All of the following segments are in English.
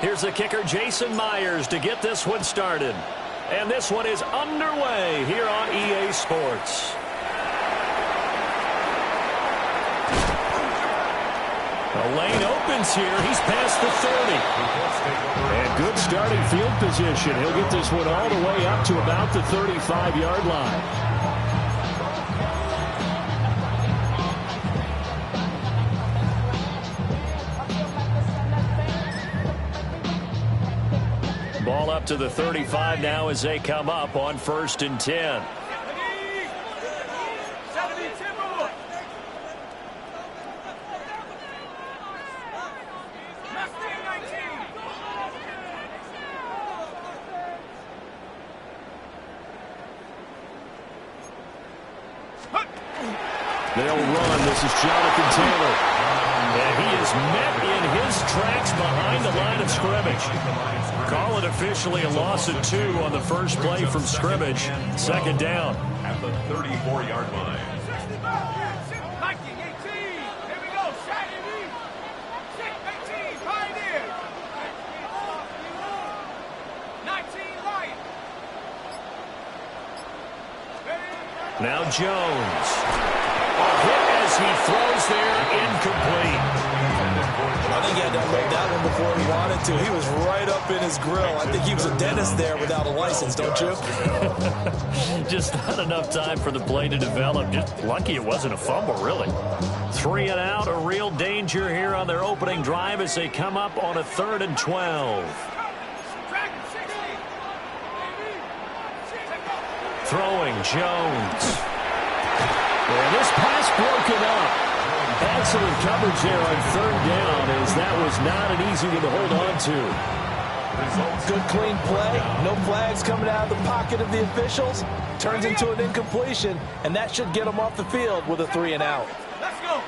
Here's the kicker, Jason Myers, to get this one started. And this one is underway here on EA Sports. The lane opens here. He's past the 30. And good starting field position. He'll get this one all the way up to about the 35-yard line. Ball up to the 35 now as they come up on 1st and 10. They'll run. This is Jonathan Taylor. And he is met in his tracks behind the line of scrimmage. Call it officially a loss of 2 on the first play from scrimmage. 2nd down. At the 34-yard line. Now Jones. A hit as he throws there, incomplete. I think he had to unload that one before he wanted to. He was right up in his grill. I think he was a dentist there without a license, don't you? Just not enough time for the play to develop. Just lucky it wasn't a fumble, really. 3 and out, a real danger here on their opening drive as they come up on a 3rd and 12. Throwing, Jones. And this pass broken up. Excellent coverage there on 3rd down, as that was not an easy one to hold on to. Good clean play. No flags coming out of the pocket of the officials. Turns into an incompletion, and that should get them off the field with a 3 and out. Let's go.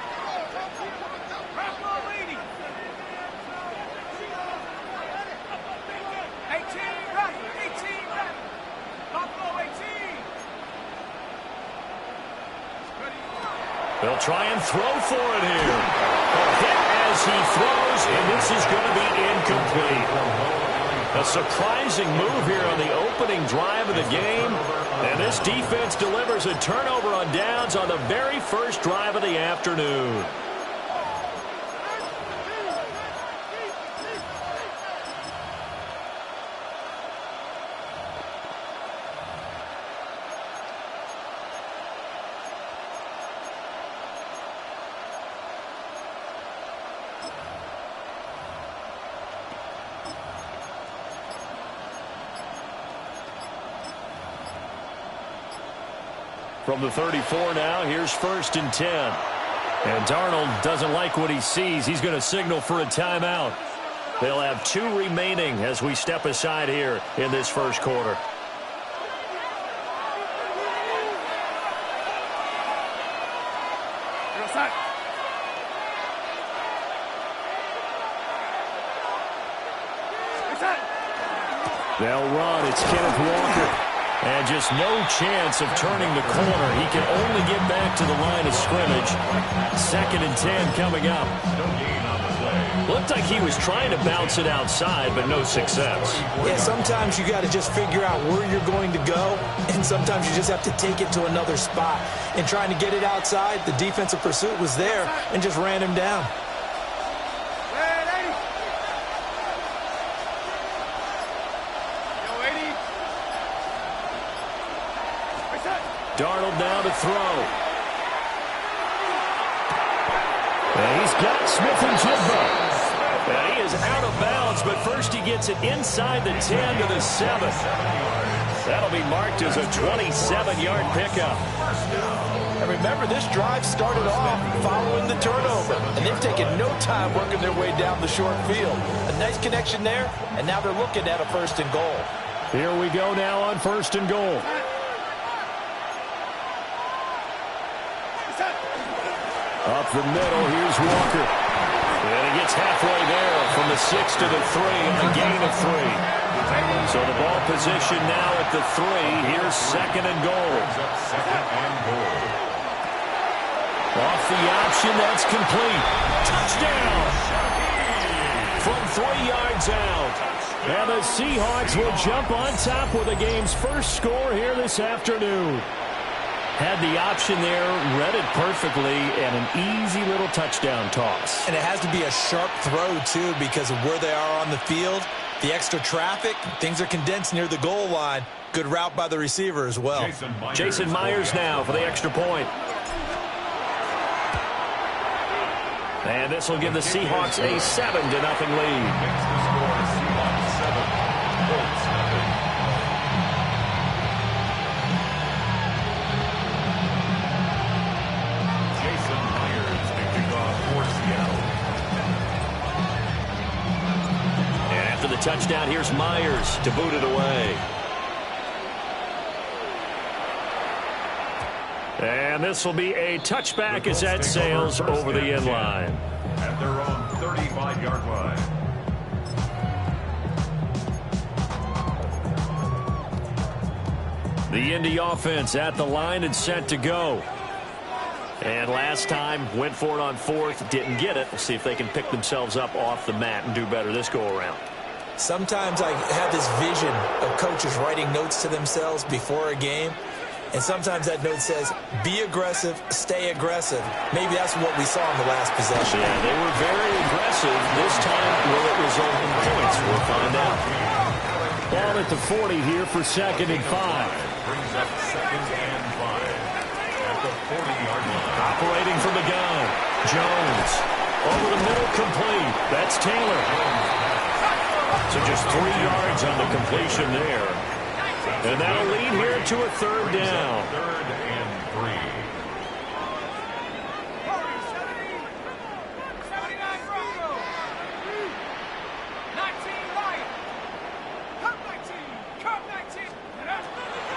They'll try and throw for it here. A hit as he throws, and this is going to be incomplete. A surprising move here on the opening drive of the game. And this defense delivers a turnover on downs on the very first drive of the afternoon. From the 34 now, here's 1st and 10. And Darnold doesn't like what he sees. He's going to signal for a timeout. They'll have 2 remaining as we step aside here in this first quarter. They'll run. It's Kenneth Walker. And just no chance of turning the corner. He can only get back to the line of scrimmage. 2nd and 10 coming up. Looked like he was trying to bounce it outside, but no success. Yeah, sometimes you got to just figure out where you're going to go, and sometimes you just have to take it to another spot. And trying to get it outside, the defensive pursuit was there and just ran him down. Darnold now to throw. And he's got Smith-Njigba. And he is out of bounds, but first he gets it inside the 10 to the 7. That'll be marked as a 27-yard pickup. And remember, this drive started off following the turnover, and they've taken no time working their way down the short field. A nice connection there, and now they're looking at a 1st and goal. Here we go now on 1st and goal. Up the middle, here's Walker. And he gets halfway there from the 6 to the 3, and a gain of 3. So the ball position now at the 3. Here's 2nd and goal. Off the option, that's complete. Touchdown! from 3 yards out. And the Seahawks will jump on top with the game's first score here this afternoon. Had the option there, read it perfectly, and an easy little touchdown toss. And it has to be a sharp throw, too, because of where they are on the field. The extra traffic, things are condensed near the goal line. Good route by the receiver as well. Jason Myers now for the extra point. And this will give the Seahawks a 7-0 lead. The touchdown, here's Myers to boot it away. And this will be a touchback as that sails over the end line. At their own 35-yard line. The Indy offense at the line and set to go. And last time, went for it on fourth, didn't get it. We'll see if they can pick themselves up off the mat and do better this go-around. Sometimes I have this vision of coaches writing notes to themselves before a game, and sometimes that note says, be aggressive, stay aggressive. Maybe that's what we saw in the last possession. Yeah, they were very aggressive. This time, will it result in points? We'll find out. Ball at the 40 here for 2nd and 5. Brings up 2nd and 5 at the 40-yard line. Operating from the gun, Jones. Over the middle, complete. That's Taylor. So just 3 yards on the completion there. And that'll lead here to a 3rd down. 3rd and 3.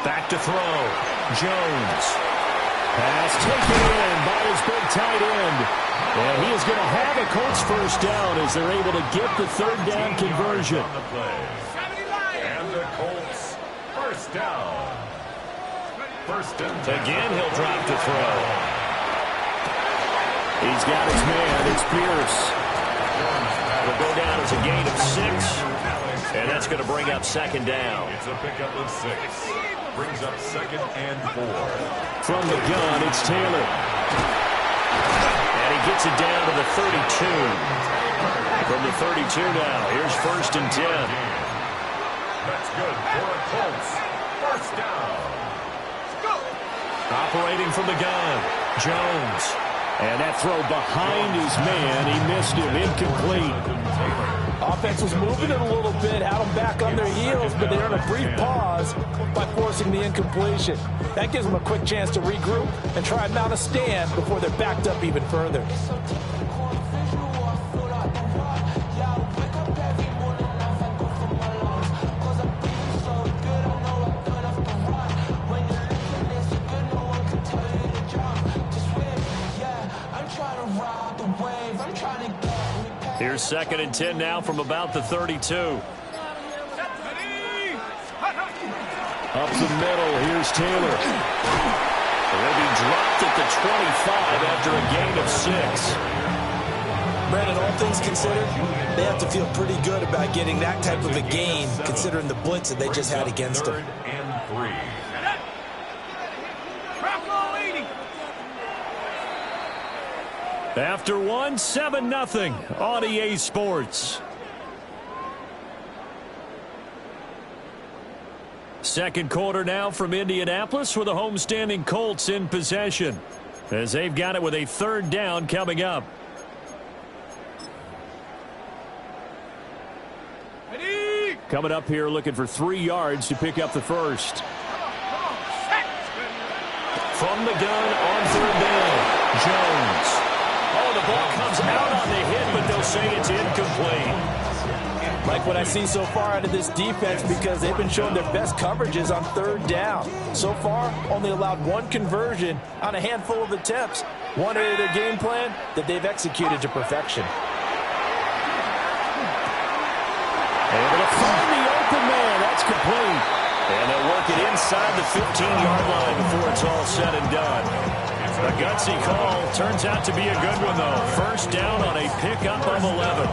Back to throw. Jones. Pass taken in by his big tight end. And he is going to have a Colts first down as they're able to get the 3rd down conversion. On the play. And the Colts first down. First and 10. Again, he'll drop to throw. He's got his man. It's Pierce. Will go down as a gain of 6. And that's going to bring up 2nd down. It's a pickup of 6. Brings up 2nd and 4. From the gun, it's Taylor. And he gets it down to the 32. From the 32 now, here's 1st and 10. That's good for a Colts first down. Operating from the gun, Jones. And that throw behind his man, he missed him, incomplete. Offense was moving it a little bit, had them back on their heels, but they're in a brief pause by forcing the incompletion. That gives them a quick chance to regroup and try and mount a stand before they're backed up even further. Here's 2nd and 10 now from about the 32. Up the middle, here's Taylor. He'll be dropped at the 25 after a gain of 6. Brandon, all things considered, they have to feel pretty good about getting that type of a gain, considering the blitz that they just had against them. 3rd and 3. After one, 7-0 on EA Sports. Second quarter now from Indianapolis with the homestanding Colts in possession, as they've got it with a 3rd down coming up. Coming up here looking for 3 yards to pick up the first. From the gun on 3rd down, Jones. Oh, the ball comes out on the hit, but they'll say it's incomplete. Like what I see so far out of this defense, because they've been showing their best coverages on 3rd down. So far, only allowed 1 conversion on a handful of attempts. One area of their game plan that they've executed to perfection. Able to find the open man. That's complete. And they'll work it inside the 15-yard line before it's all said and done. A gutsy call. Turns out to be a good one, though. First down on a pickup of 11.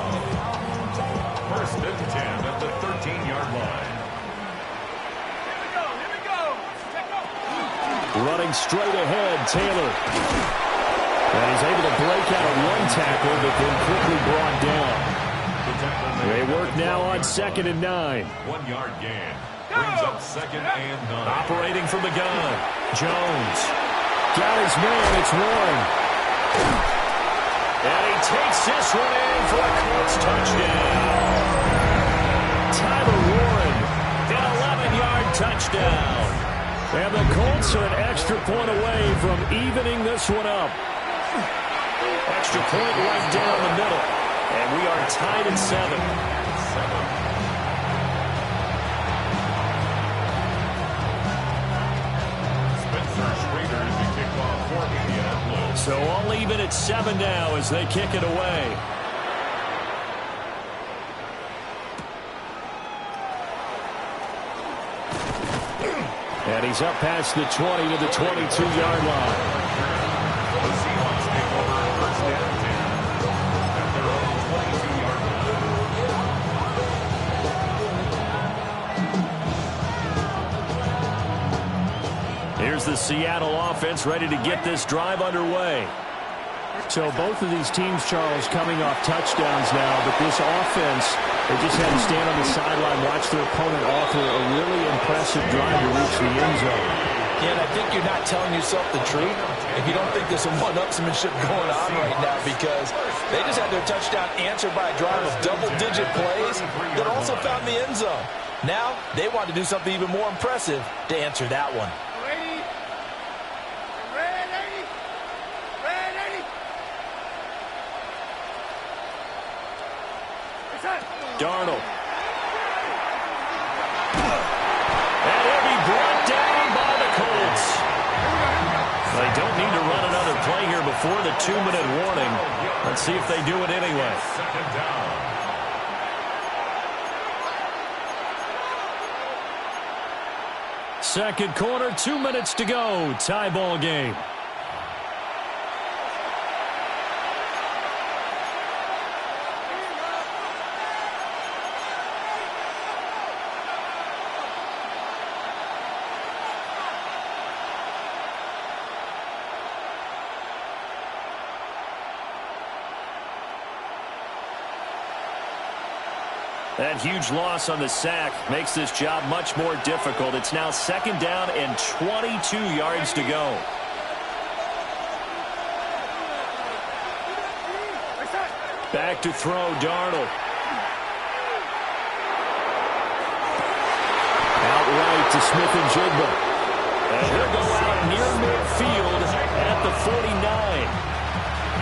First and 10 at the 13-yard line. Running straight ahead, Taylor. And he's able to break out of one tackle, but then quickly brought down. They work now on 2nd and 9. 1 yard gain. Brings up 2nd and 9. Operating from the gun. Jones. Got his man. It's Warren. And he takes this one in for a Colts touchdown. Tyler Warren. An 11-yard touchdown. And the Colts are an extra point away from evening this one up. Extra point right down the middle. And we are tied at 7. So all even at 7 now as they kick it away. And he's up past the 20 to the 22-yard line. The Seahawks take over first and 10 at their own 22-yard line. Here's the Seattle offense ready to get this drive underway. So both of these teams, Charles, coming off touchdowns now, but this offense, they just had to stand on the sideline, watch their opponent offer a really impressive drive to reach the end zone. Yeah, and I think you're not telling yourself the truth if you don't think there's some one-upsmanship going on right now, because they just had their touchdown answered by a drive of double-digit plays that also found the end zone. Now, they want to do something even more impressive to answer that one. Darnold. And he'll be brought down by the Colts. They don't need to run another play here before the 2-minute warning. Let's see if they do it anyway. 2nd down. Second quarter, 2 minutes to go. Tie ball game. That huge loss on the sack makes this job much more difficult. It's now 2nd down and 22 yards to go. Back to throw, Darnold. Outright to Smith-Njigba. And he'll go out near midfield at the 49.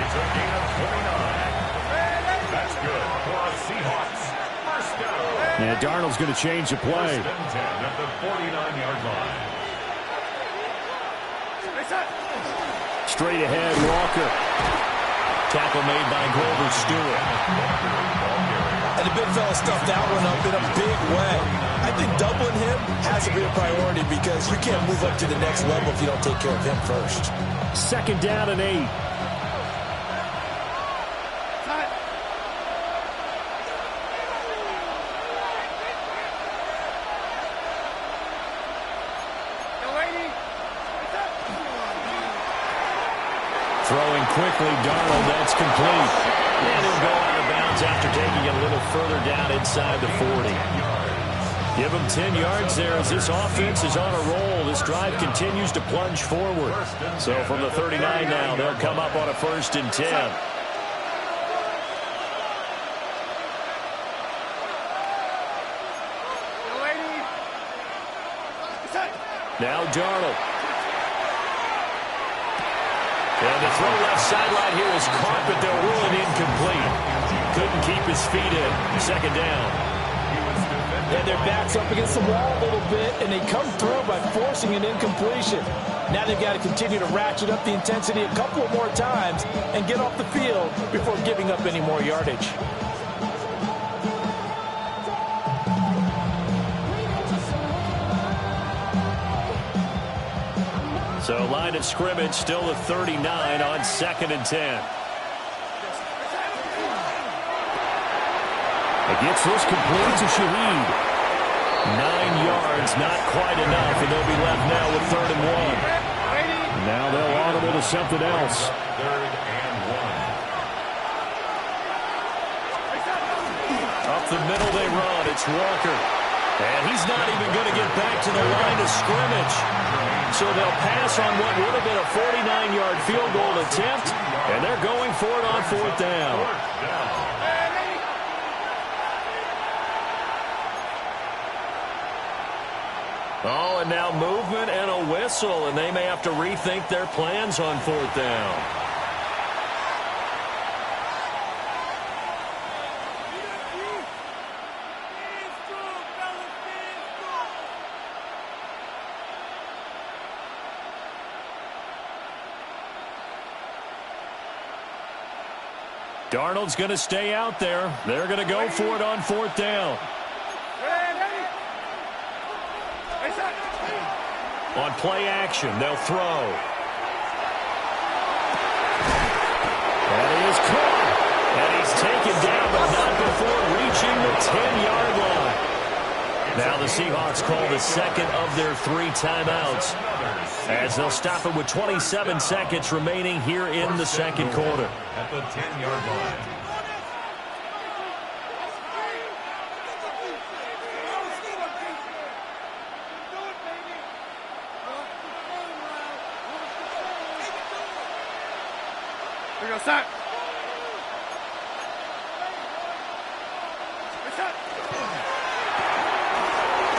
It's a gain of 49. That's good for a Seahawks. First down. Yeah, Darnold's going to change the play. First and 10 at the 49-yard line. Straight ahead, Walker. Tackle made by Grover Stewart. And the big fella stuffed that one up in a big way. I think doubling him has to be a priority, because you can't move up to the next level if you don't take care of him first. 2nd down and 8. Throwing quickly, Darnold, that's complete. And he'll go out of bounds after taking it a little further down inside the 40. Give him 10 yards there as this offense is on a roll. This drive continues to plunge forward. So from the 39 now, they'll come up on a 1st and 10. Now Darnold. And the throw left sideline here is caught, but they'll rule it incomplete. Couldn't keep his feet in. 2nd down. And their back's up against the wall a little bit, and they come through by forcing an incompletion. Now they've got to continue to ratchet up the intensity a couple of more times and get off the field before giving up any more yardage. So line of scrimmage still at 39 on 2nd and 10. Gets this complete to Shaheed. 9 yards, not quite enough, and they'll be left now with 3rd and 1. Now they'll audible to something else. 3rd and 1. Up the middle they run. It's Walker. And he's not even going to get back to the line of scrimmage. So they'll pass on what would have been a 49-yard field goal attempt, and they're going for it on 4th down. Oh, and now movement and a whistle, and they may have to rethink their plans on 4th down. Darnold's going to stay out there. They're going to go for it on 4th down. On play action, they'll throw. And he is caught. And he's taken down, but not before reaching the 10-yard line. Now the Seahawks call the second of their 3 timeouts, as they'll stop it with 27 seconds remaining here in the second quarter. At the 10-yard line. Set.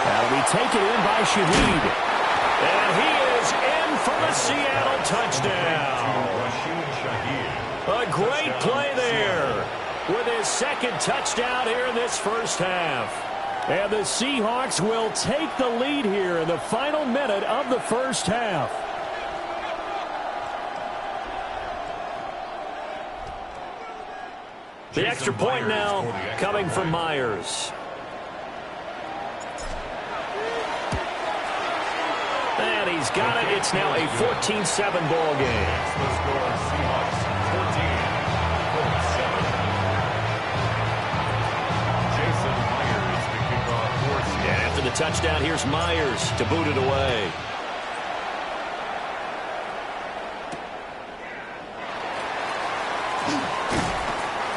That'll be taken in by Shaheed. And he is in for the Seattle touchdown. A great play there with his second touchdown here in this first half. And the Seahawks will take the lead here in the final minute of the first half. The extra point now coming from Myers. And he's got it. It's now a 14-7 ball game. The score, Seahawks 14-7. Jason Myers to kick off for Seattle. And after the touchdown, here's Myers to boot it away.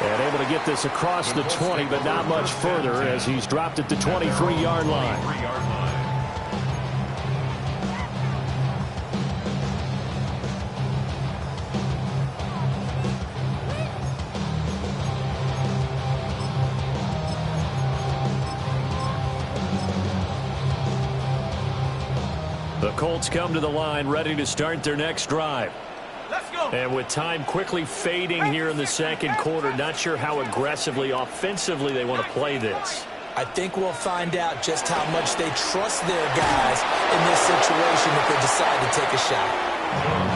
And able to get this across the 20, but not much further as he's dropped it to 23-yard line. The Colts come to the line ready to start their next drive. And with time quickly fading here in the second quarter, not sure how aggressively, offensively they want to play this. I think we'll find out just how much they trust their guys in this situation if they decide to take a shot.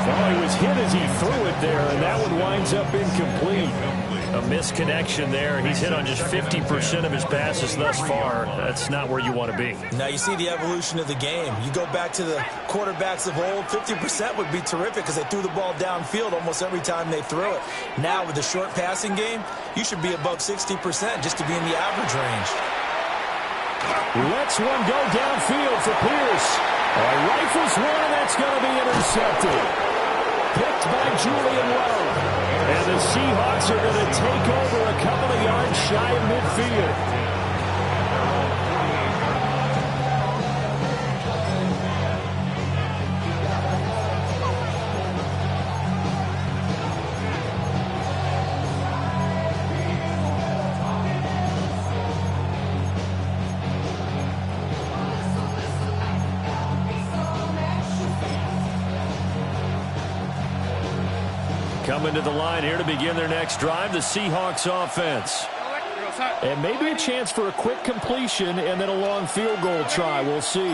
Well, he was hit as he threw it there, and that one winds up incomplete. A misconnection there. He's hit on just 50% of his passes thus far. That's not where you want to be. Now you see the evolution of the game. You go back to the quarterbacks of old, 50% would be terrific because they threw the ball downfield almost every time they threw it. Now with the short passing game, you should be above 60% just to be in the average range. Lets one go downfield for Pierce. Rifles one, and that's going to be intercepted. Picked by Julian Love. And the Seahawks are going to take over a couple of yards shy of midfield. Coming to the line here to begin their next drive, the Seahawks offense. And maybe a chance for a quick completion and then a long field goal try. We'll see.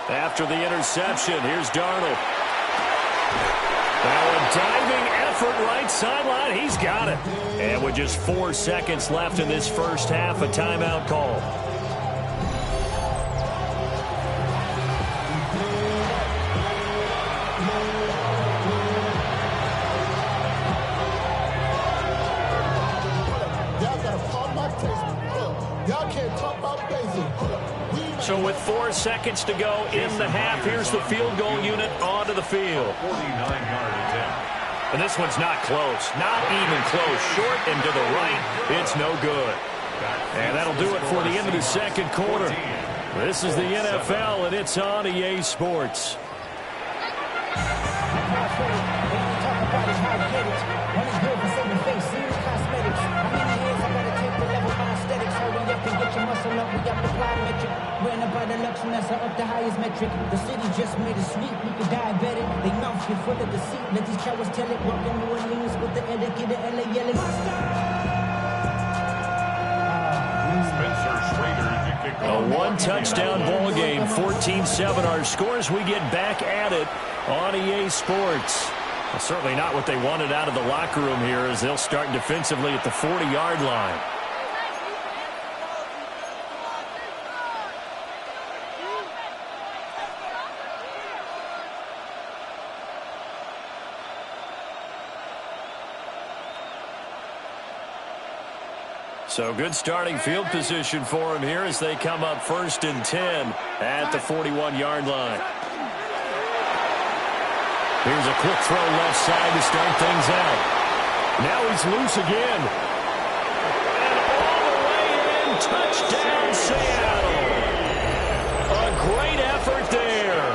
After the interception, here's Darnold. Now a diving effort right sideline. He's got it. And with just 4 seconds left in this first half, a timeout call. So with 4 seconds to go in the half, here's the field goal unit onto the field. 49-yard attempt. And this one's not close. Not even close. Short and to the right. It's no good. And that'll do it for the end of the second quarter. This is the NFL, and it's on EA Sports. Up the highest metric. The city just made a sweep. We could diabetic. They mouth get full of deceit. Let these cowards tell it. Welcome New Orleans with the etiquette of LA yelling. Spencer Schrader to kick A off. one-touchdown ball game, 14-7 our scores. We get back at it on EA Sports. Well, certainly not what they wanted out of the locker room here as they'll start defensively at the 40-yard line. So good starting field position for him here as they come up 1st and 10 at the 41-yard line. Here's a quick throw left side to start things out. Now he's loose again. And all the way in, touchdown Seattle. A great effort there.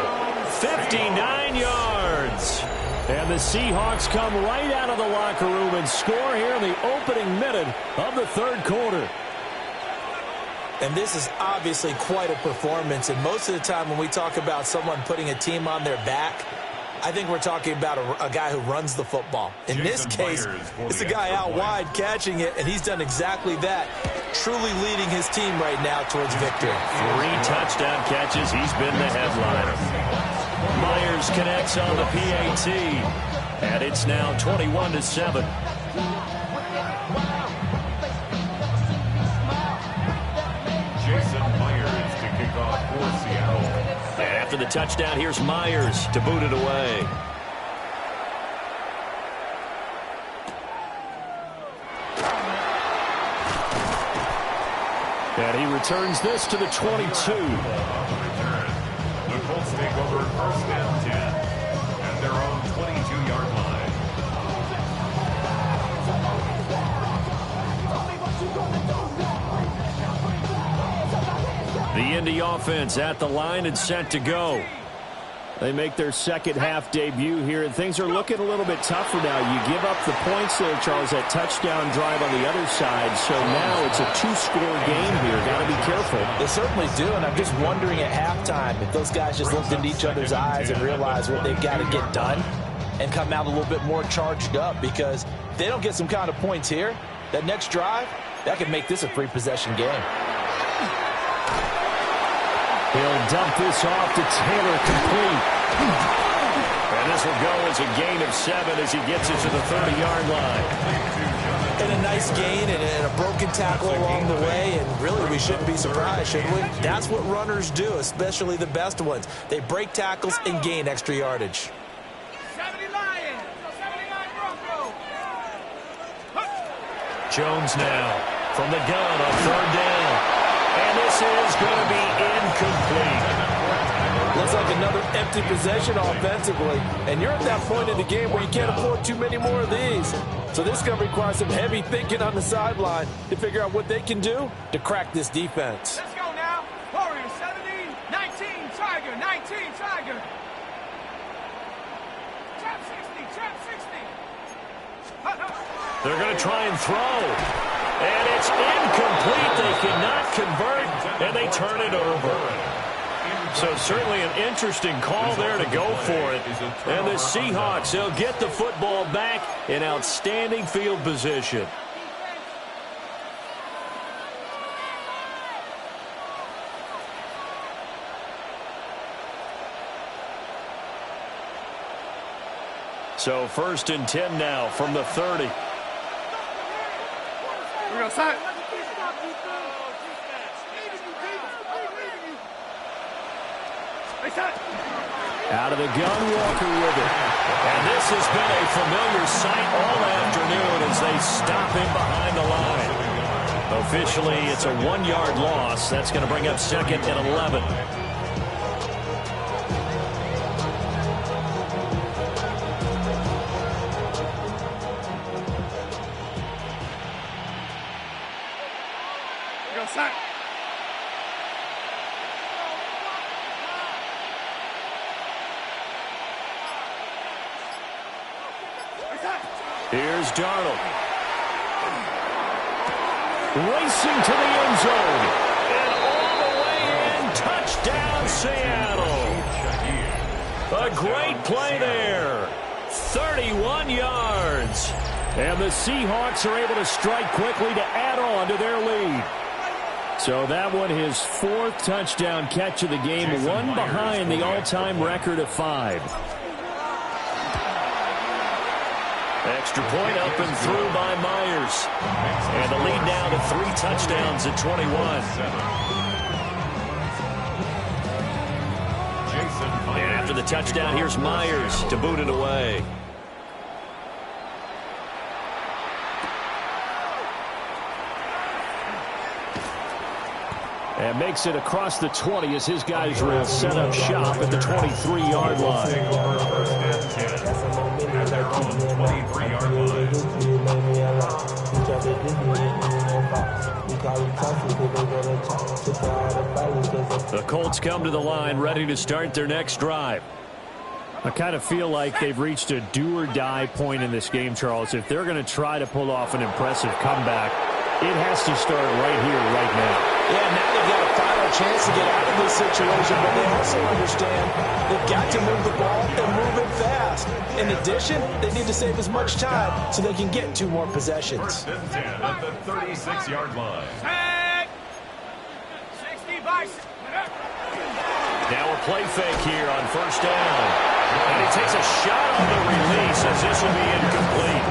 59 yards. And the Seahawks come right out of the locker room and score here in the opening minute of the third quarter. And this is obviously quite a performance. And most of the time when we talk about someone putting a team on their back, I think we're talking about a guy who runs the football. In this case, it's a guy out wide catching it, and he's done exactly that, truly leading his team right now towards victory. 3 touchdown catches. He's been the headliner. Myers connects on the PAT, and it's now 21-7. Jason Myers to kick off for Seattle. And after the touchdown, here's Myers to boot it away. And he returns this to the 22. The Colts take over 1st and 10 at their own 22-yard line. The Indy offense at the line and set to go. They make their second half debut here, and things are looking a little bit tougher now. You give up the points there, Charles, that touchdown drive on the other side. So now it's a 2-score game here. Got to be careful. They certainly do, and I'm just wondering at halftime if those guys just looked into each other's eyes and realized what they've got to get done and come out a little bit more charged up, because if they don't get some kind of points here, that next drive, that could make this a 3-possession game. He'll dump this off to Taylor, complete. And this will go as a gain of 7 as he gets it to the 30-yard line. And a nice gain and a broken tackle along the way, and really we shouldn't be surprised, should we? That's what runners do, especially the best ones. They break tackles and gain extra yardage. 70 Lions, 79 Broncos. Jones now from the gun on 3rd down. And this is going to be incomplete. Looks like another empty possession offensively. And you're at that point in the game where you can't afford too many more of these. So this is going to require some heavy thinking on the sideline to figure out what they can do to crack this defense. Let's go now. Warriors 17, 19, Tiger, 19, Tiger. Trap 60, trap 60. They're going to try and throw. And it's incomplete. They cannot convert, and they turn it over. So certainly an interesting call there to go for it. And the Seahawks, they'll get the football back in outstanding field position. So 1st and 10 now from the 30. We're going to set. Out of the gun, Walker with it. And this has been a familiar sight all afternoon as they stop him behind the line. Officially, it's a 1-yard loss. That's going to bring up second and 11. Go, son. Here's Darnold. Racing to the end zone. And all the way in. Touchdown, Seattle. A great play there. 31 yards. And the Seahawks are able to strike quickly to add on to their lead. So that one, his 4th touchdown catch of the game, one behind the all-time record of 5. Extra point up and through by Myers. And the lead now to 3 touchdowns at 21. And after the touchdown, here's Myers to boot it away. And makes it across the 20 as his guys will set up shop at the 23-yard line. The Colts come to the line ready to start their next drive. I kind of feel like they've reached a do-or-die point in this game, Charles. If they're going to try to pull off an impressive comeback, it has to start right here, right now. Yeah, now they've got a final chance to get out of this situation, but they also understand they've got to move the ball and move it fast. In addition, they need to save as much time so they can get 2 more possessions. 1st and 10 at the 36-yard line. 60 by 6. Now a play fake here on 1st down. And he takes a shot on the release as this will be incomplete.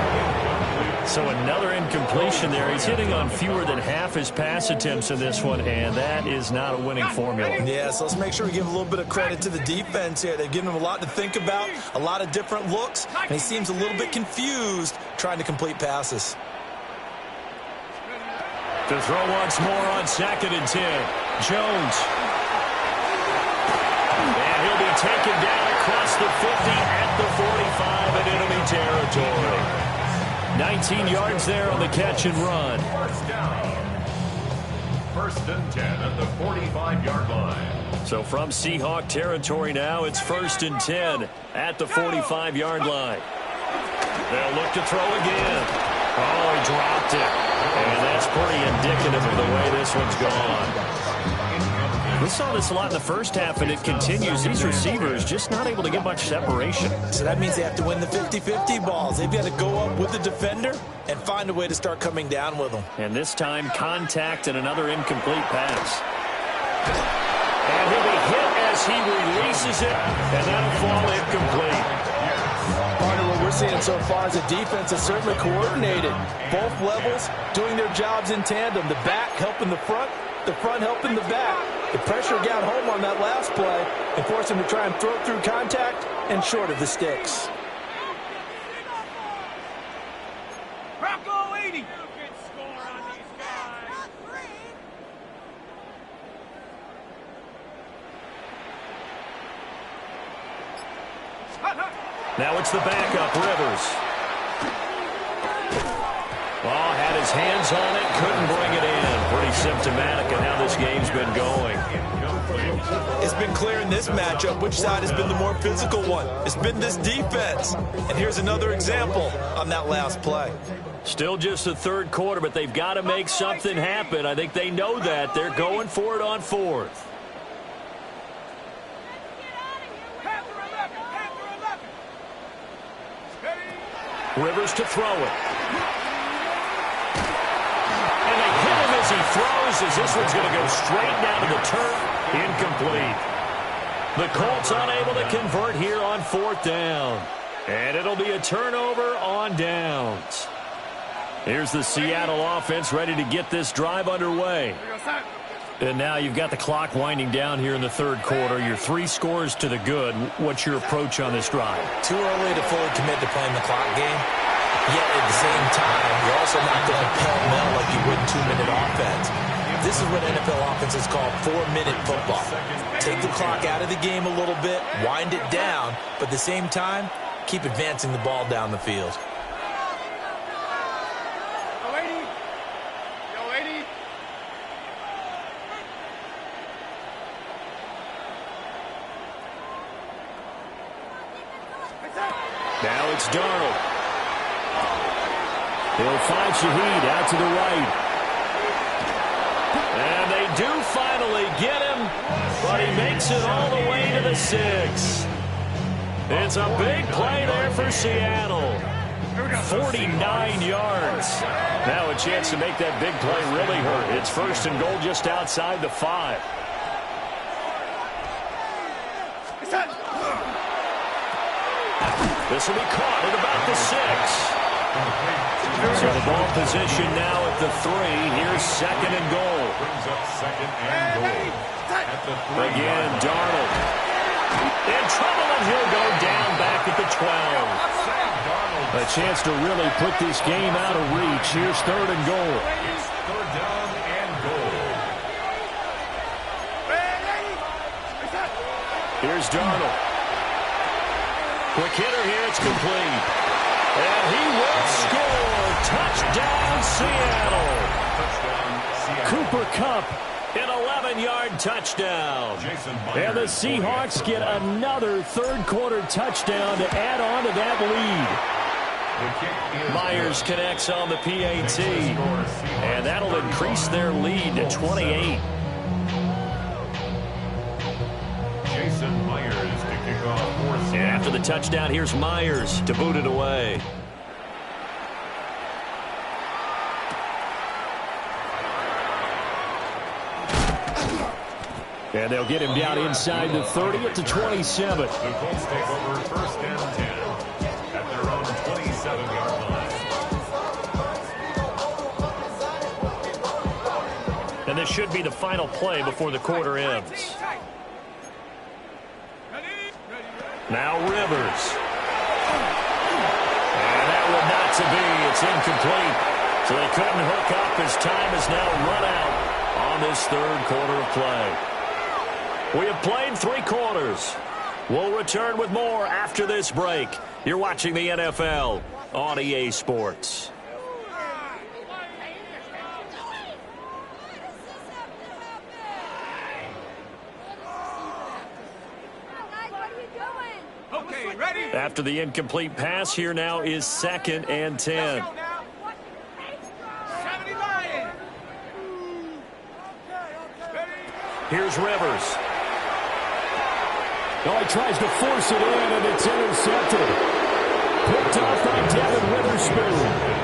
So another incompletion there. He's hitting on fewer than half his pass attempts in this one, and that is not a winning formula. Yeah, so let's make sure we give a little bit of credit to the defense here. They've given him a lot to think about, a lot of different looks, and he seems a little bit confused trying to complete passes. To throw once more on 2nd and 10. Jones. And he'll be taken down across the 50 at the 45 in enemy territory. 19 yards there on the catch and run. 1st down. 1st and 10 at the 45-yard line. So from Seahawk territory now, it's 1st and 10 at the 45-yard line. They'll look to throw again. Oh, he dropped it. And that's pretty indicative of the way this one's gone. We saw this a lot in the first half, and it continues. These receivers just not able to get much separation. So that means they have to win the 50-50 balls. They've got to go up with the defender and find a way to start coming down with them. And this time, contact and another incomplete pass. And he'll be hit as he releases it, and that'll fall incomplete. Part of what we're seeing so far as a defense is certainly coordinated. Both levels doing their jobs in tandem. The back helping the front helping the back. The pressure got home on that last play and forced him to try and throw it through contact and short of the sticks. Bronco 80. Good score on these guys. Now it's the backup, Rivers. Ball had his hands on it, couldn't bring it in. Pretty symptomatic of how this game's been going. It's been clear in this matchup which side has been the more physical one. It's been this defense. And here's another example on that last play. Still just the 3rd quarter, but they've got to make something happen. I think they know that. They're going for it on 4th. Rivers to throw it. And they hit him as he throws, as this one's going to go straight down to the turf. Incomplete. The Colts unable to convert here on 4th down. And it'll be a turnover on downs. Here's the Seattle offense ready to get this drive underway. And now you've got the clock winding down here in the 3rd quarter. You're 3 scores to the good. What's your approach on this drive? Too early to fully commit to playing the clock game. Yet at the same time, you're also not going pell-mell like you would in 2-minute offense. This is what NFL offenses call 4-minute football. Take the clock out of the game a little bit, wind it down, but at the same time, keep advancing the ball down the field. Now it's Darnold. He'll find Shaheed out to the right. And they do finally get him, but he makes it all the way to the 6. It's a big play there for Seattle. 49 yards. Now a chance to make that big play really hurt. It's 1st and goal just outside the 5. This will be caught at about the 6. So the ball position now at the 3. Here's 2nd and goal. Again, Darnold. In trouble, and he'll go down back at the 12. A chance to really put this game out of reach. Here's 3rd and goal. It's 3rd down and goal. Here's Darnold. Quick hitter here, it's complete. And he will score. Touchdown, Seattle. Cooper Kupp, an 11-yard touchdown. And the Seahawks get another third-quarter touchdown to add on to that lead. Myers connects on the PAT. And that'll increase their lead to 28. After the touchdown, here's Myers to boot it away. And they'll get him down inside the 30 at the 27. The Colts take over 1st and 10 at their own 27-yard line. And this should be the final play before the quarter ends. Now Rivers. And that one not to be. It's incomplete. So they couldn't hook up. His time is now run out on this 3rd quarter of play. We have played 3 quarters. We'll return with more after this break. You're watching the NFL on EA Sports. After the incomplete pass, here now is 2nd and 10. Here's Rivers. Oh, he tries to force it in, and it's intercepted. Picked off by Devin Witherspoon.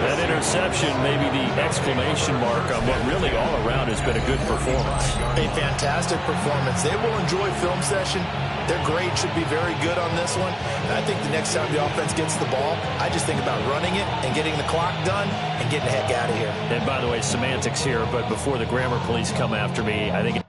That interception may be the exclamation mark on what really all around has been a good performance. A fantastic performance. They will enjoy film session. Their grade should be very good on this one. And I think the next time the offense gets the ball, I just think about running it and getting the clock done and getting the heck out of here. And by the way, semantics here, but before the grammar police come after me, I think